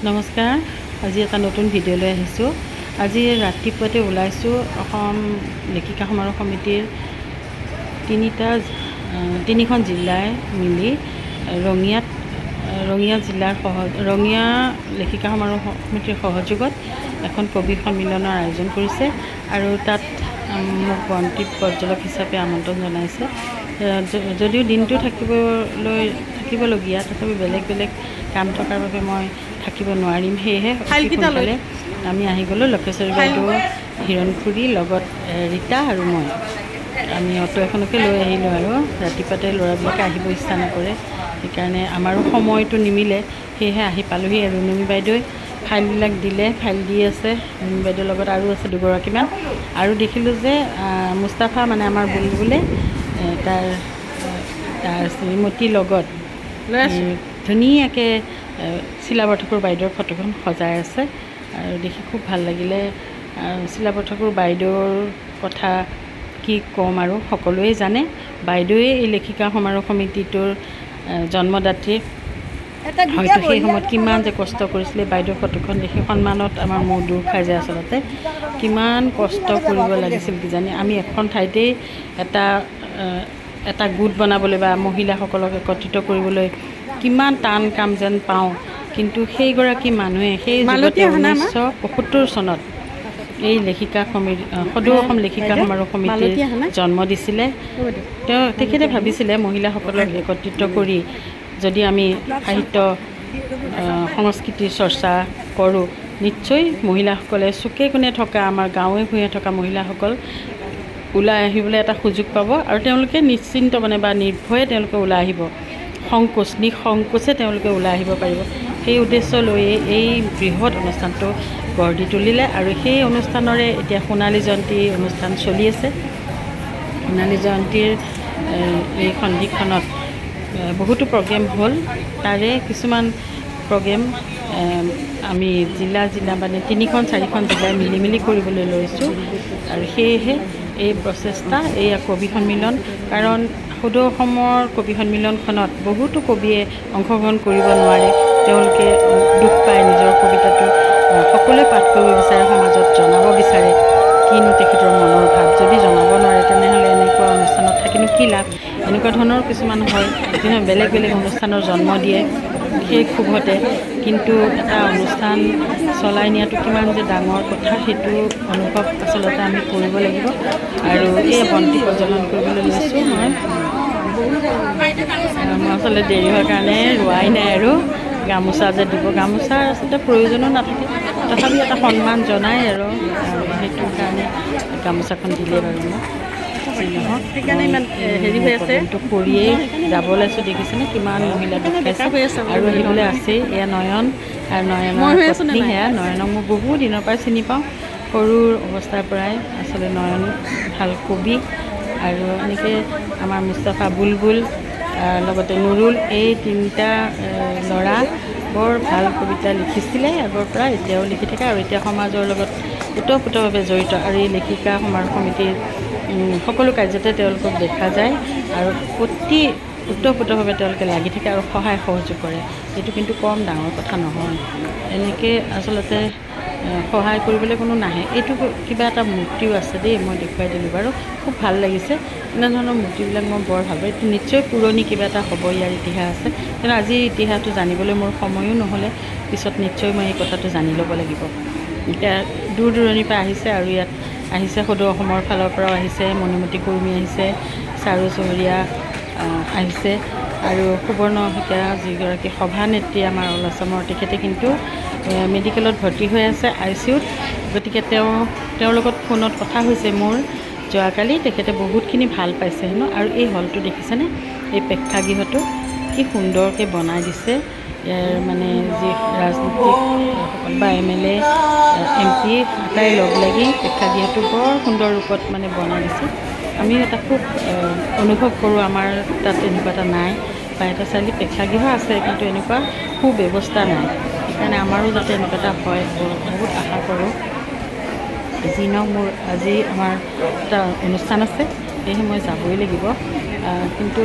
নমস্কাৰ। আজি এটা নতুন ভিডিঅ' লৈ আহিছোঁ। আজি ৰাতিপুৱাতে ওলাইছোঁ অসম লেখিকা সমাৰোহ সমিতিৰ তিনিখন জিলাই মিলি ৰঙিয়া জিলাৰ ৰঙিয়া লেখিকা সমাৰোহ সমিতিৰ সহযোগত এখন কবি সন্মিলনৰ আয়োজন কৰিছে আৰু তাত মোক বন্তি পৰ্যটক হিচাপে আমন্ত্ৰণ জনাইছে। যদিও দিনটো থাকিবলগীয়া, তথাপি বেলেগ কাম থকাৰ বাবে মই থাকিব নোৱাৰিম। সেয়েহে সোনকালে আমি আহি গ'লোঁ। লক্ষেশ্বৰী বাইদেউ, হিৰণ খুৰী, লগত ৰীতা আৰু মই। আমি অটো এখনকে লৈ আহিলোঁ আৰু ৰাতিপুৱাতে ল'ৰাবিলাকে আহিব ইচ্ছা নকৰে, সেইকাৰণে আমাৰো সময়টো নিমিলে। সেয়েহে আহি পালোঁহি। ৰুণুমী বাইদেৱে ফাইলবিলাক দিলে, ফাইল দি আছে। ৰুণুমী বাইদেউৰ লগত আৰু আছে দুগৰাকীমান। আৰু দেখিলোঁ যে মুস্তাফা মানে আমাৰ বুলবুলে তাৰ শ্ৰীমতীৰ লগত ধুনীয়াকৈ চিলাবৰ ঠাকুৰ বাইদেউৰ ফটোখন সজাই আছে আৰু দেখি খুব ভাল লাগিলে। চিলাবৰ ঠাকুৰ বাইদেউৰ কথা কি ক'ম আৰু সকলোৱে জানে। বাইদেৱে এই লেখিকা সমাৰোহ সমিতিটোৰ জন্মদাত্ৰী। হয়তো সেই সময়ত কিমান যে কষ্ট কৰিছিলে। বাইদেউৰ ফটোখন দেখি সন্মানত আমাৰ মূৰ দূৰ খাই যায়। আচলতে কিমান কষ্ট কৰিব লাগিছিল কিজানি। আমি এখন ঠাইতেই এটা গোট বনাবলৈ বা মহিলাসকলক একত্ৰিত কৰিবলৈ কিমান টান কাম যেন পাওঁ, কিন্তু সেইগৰাকী মানুহে সেই 1975 চনত এই সদৌ অসম লেখিকা সমাৰোহ সমিতিৰ জন্ম দিছিলে। তেখেতে ভাবিছিলে মহিলাসকলক একত্ৰিত কৰি যদি আমি সাহিত্য সংস্কৃতিৰ চৰ্চা কৰোঁ, নিশ্চয় মহিলাসকলে চুকে কোণে থকা আমাৰ গাঁৱে ভূঞে থকা মহিলাসকল ওলাই আহিবলৈ এটা সুযোগ পাব আৰু তেওঁলোকে নিশ্চিন্ত বা নিৰ্ভয়ে তেওঁলোকে ওলাই আহিব। নিসংকোচে তেওঁলোকে ওলাই আহিব পাৰিব। সেই উদ্দেশ্য লৈয়ে এই বৃহৎ অনুষ্ঠানটো গঢ় দি তুলিলে আৰু সেই অনুষ্ঠানৰে এতিয়া সোণালী জয়ন্তী অনুষ্ঠান চলি আছে। সোণালী জয়ন্তীৰ এই সন্ধিখনত বহুতো প্ৰগ্ৰেম হ'ল। তাৰে কিছুমান প্ৰগ্ৰেম আমি জিলা মানে 3-4খন জিলাই মিলি কৰিবলৈ লৈছোঁ আৰু সেয়েহে এই প্ৰচেষ্টা, এই কবি সন্মিলন। কাৰণ সদৌ অসমৰ কবি সন্মিলনখনত বহুতো কবিয়ে অংশগ্ৰহণ কৰিব নোৱাৰে। তেওঁলোকে দুখ পায়, নিজৰ কবিতাটো সকলোৱে পাঠ কৰিব বিচাৰে, সমাজত জনাব বিচাৰে কিনো তেখেতৰ মনৰ ভাৱ। যদি জনাব নোৱাৰে তেনেহ'লে এনেকুৱা অনুষ্ঠানত থাকিনো কি লাভ। এনেকুৱা ধৰণৰ কিছুমান হয়, বেলেগ অনুষ্ঠানৰ জন্ম দিয়ে সেই ক্ষোভতে। কিন্তু এটা অনুষ্ঠান চলাই নিয়াটো কিমান যে ডাঙৰ কথা, সেইটো অনুভৱ আচলতে আমি কৰিব লাগিব। আৰু এই বন্তি প্ৰজ্বলন কৰিবলৈ লৈছোঁ। মই আচলতে দেৰি হোৱাৰ কাৰণে ৰোৱাই নাই আৰু গামোচা যে দিব, গামোচাৰ আচলতে প্ৰয়োজনো নাথাকে, তথাপি এটা সন্মান জনাই আৰু সেইটো কাৰণে গামোচাখন দিলে বাৰু মোক। সেইকাৰণে ইমান হেৰি হৈ আছে কৰিয়েই যাব ওলাইছোঁ। দেখিছেনে কিমান মহিলা দেখাইছে আৰু আহিবলৈ আছেই। এয়া নয়ন আৰু নয়নৰ পত্নী। সেয়া নয়নক মই বহু দিনৰ পৰাই চিনি পাওঁ, সৰুৰ অৱস্থাৰ পৰাই। আচলতে নয়ন ভাল কবি। আৰু এনেকৈ আমাৰ মুস্তাফা, বুলবুল, লগতে নুৰুল, এই তিনিটা ল'ৰা বৰ ভাল কবিতা লিখিছিলে আগৰ পৰা, এতিয়াও লিখি থাকে আৰু এতিয়া সমাজৰ লগত ওতঃপ্ৰোতভাৱে জড়িত। আৰু এই লেখিকা সমাৰোহ সমিতিৰ সকলো কাৰ্যতে তেওঁলোকক দেখা যায় আৰু অতি ওতঃপ্ৰোতভাৱে তেওঁলোকে লাগি থাকে আৰু সহায় সহযোগ কৰে। এইটো কিন্তু কম ডাঙৰ কথা নহয়। এনেকৈ আচলতে সহায় কৰিবলৈ কোনো নাহে। এইটো কিবা এটা মূৰ্তিও আছে দেই, মই দেখুৱাই দিলোঁ বাৰু, খুব ভাল লাগিছে। এনেধৰণৰ মূৰ্তিবিলাক মই বৰ ভাল পাওঁ। এইটো নিশ্চয় পুৰণি কিবা এটা হ'ব, ইয়াৰ ইতিহাস আছে। কিন্তু আজি ইতিহাসটো জানিবলৈ মোৰ সময়ো নহ'লে, পিছত নিশ্চয় মই এই কথাটো জানি ল'ব লাগিব। এতিয়া দূৰ দূৰণিৰ পৰা আহিছে আৰু ইয়াত আহিছে সদৌ অসমৰ ফালৰ পৰাও আহিছে, মণিমতী কুৰ্মী আহিছে, চাৰু চহৰীয়া আহিছে আৰু সুবৰ্ণ শইকীয়া যিগৰাকী সভানেত্ৰী আমাৰ অল আছামৰ, তেখেতে কিন্তু মেডিকেলত ভৰ্তি হৈ আছে, ICUত। গতিকে তেওঁৰ লগত ফোনত কথা হৈছে মোৰ যোৱাকালি। তেখেতে বহুতখিনি ভাল পাইছে হেনো। আৰু এই হলটো দেখিছেনে, এই প্ৰেক্ষাগৃহটো কি সুন্দৰকৈ বনাই দিছে। মানে যি ৰাজনীতিকসকল বা MLA, MP আটাই লগ লাগি প্ৰেক্ষাগৃহটো বৰ সুন্দৰ ৰূপত মানে বনাই দিছে। আমি এটা খুব অনুভৱ কৰোঁ, আমাৰ তাত এনেকুৱা এটা নাই। বা এটা চালি প্ৰেক্ষাগৃহ আছে, কিন্তু এনেকুৱা সুব্যৱস্থা নাই। সেইকাৰণে আমাৰো যাতে এনেকুৱা এটা হয়, বহুত আশা কৰোঁ। যি নহওক, মোৰ আজি আমাৰ এটা অনুষ্ঠান আছে, সেয়েহে মই যাবই লাগিব। কিন্তু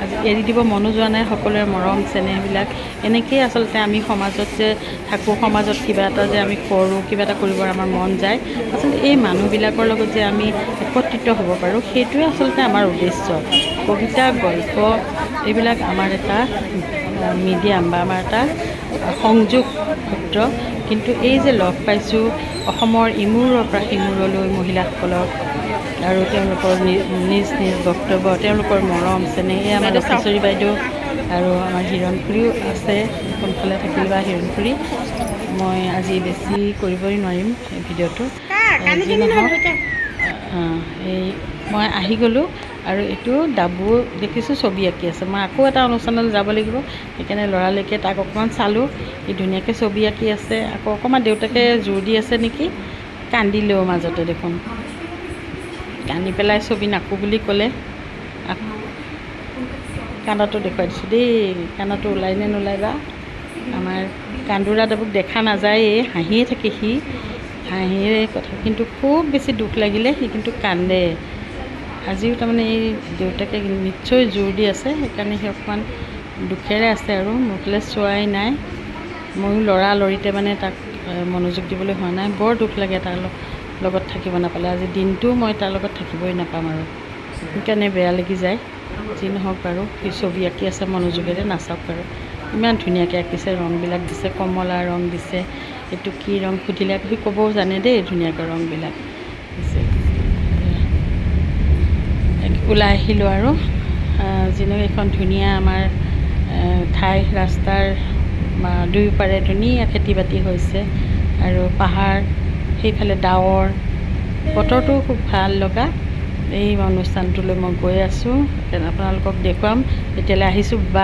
আজি এৰি দিব মনো যোৱা নাই, সকলোৰে মৰম চেনেহবিলাক এনেকৈয়ে আচলতে আমি সমাজত যে থাকোঁ, সমাজত কিবা এটা যে আমি কৰোঁ, কিবা এটা কৰিবৰ আমাৰ মন যায়, আচলতে এই মানুহবিলাকৰ লগত যে আমি একত্ৰিত হ'ব পাৰোঁ, সেইটোৱে আচলতে আমাৰ উদ্দেশ্য। কবিতা, গল্প এইবিলাক আমাৰ এটা মিডিয়াম বা আমাৰ এটা সংযোগ সূত্ৰ, কিন্তু এই যে লগ পাইছোঁ অসমৰ ইমূৰৰ পৰা সিমূৰলৈ মহিলাসকলক আৰু তেওঁলোকৰ নিজ নিজ বক্তব্য, তেওঁলোকৰ মৰম চেনেহ, এই আমাৰ লক্ষীশ্বৰী বাইদেউ আৰু আমাৰ হিৰণ খুৰীও আছে, কোনফালে থাকিল বা হিৰণ খুৰী। মই আজি বেছি কৰিবই নোৱাৰিম এই ভিডিঅ'টো, যি নহওক এই মই আহি গ'লোঁ আৰু এইটো ডাবু দেখিছোঁ ছবি আঁকি আছে। মই আকৌ এটা অনুষ্ঠানলৈ যাব লাগিব, সেইকাৰণে লৰালৰিকৈ তাক অকণমান চালোঁ, সি ধুনীয়াকৈ ছবি আঁকি আছে। আকৌ অকণমান দেউতাকে জোৰ দি আছে নেকি, কান্দিলেও মাজতে দেখোন, কান্দি পেলাই ছবি নাকো বুলি ক'লে। কান্দাটো দেখুৱাই দিছোঁ দেই, কান্দাটো ওলাই নে নোলাই বা। আমাৰ কান্দোৰা ডাবুক দেখা নাযায়েই, হাঁহিয়ে থাকে সি, হাঁহিয়ে কথা, কিন্তু খুব বেছি দুখ লাগিলে সি কিন্তু কান্দে। আজিও তাৰমানে এই দেউতাকে নিশ্চয় জোৰ দি আছে, সেইকাৰণে সি অকণমান দুখেৰে আছে আৰু মোৰফালে চোৱাই নাই। ময়ো লৰালৰিতে মানে তাক মনোযোগ দিবলৈ হোৱা নাই। বৰ দুখ লাগে তাৰ লগত থাকিব নাপালে, আজি দিনটো মই তাৰ লগত থাকিবই নাপাম আৰু সেইকাৰণে বেয়া লাগি যায়। যি নহওক বাৰু, সি ছবি আঁকি আছে মনোযোগেৰে, নাচাওক বাৰু। ইমান ধুনীয়াকৈ আঁকিছে, ৰংবিলাক দিছে, কমলা ৰং দিছে, এইটো কি ৰং সুধিলে সি ক'বও জানে দেই ধুনীয়াকৈ ৰংবিলাক দিছে। ওলাই আহিলোঁ আৰু যিনো এখন ধুনীয়া আমাৰ ঠাই, ৰাস্তাৰ দুয়োপাৰে ধুনীয়া খেতি বাতি হৈছে আৰু পাহাৰ, সেইফালে ডাৱৰ, বতৰটো খুব ভাল লগা। এই অনুষ্ঠানটোলৈ মই গৈ আছোঁ, আপোনালোকক দেখুৱাম। এতিয়ালৈ আহিছোঁ বা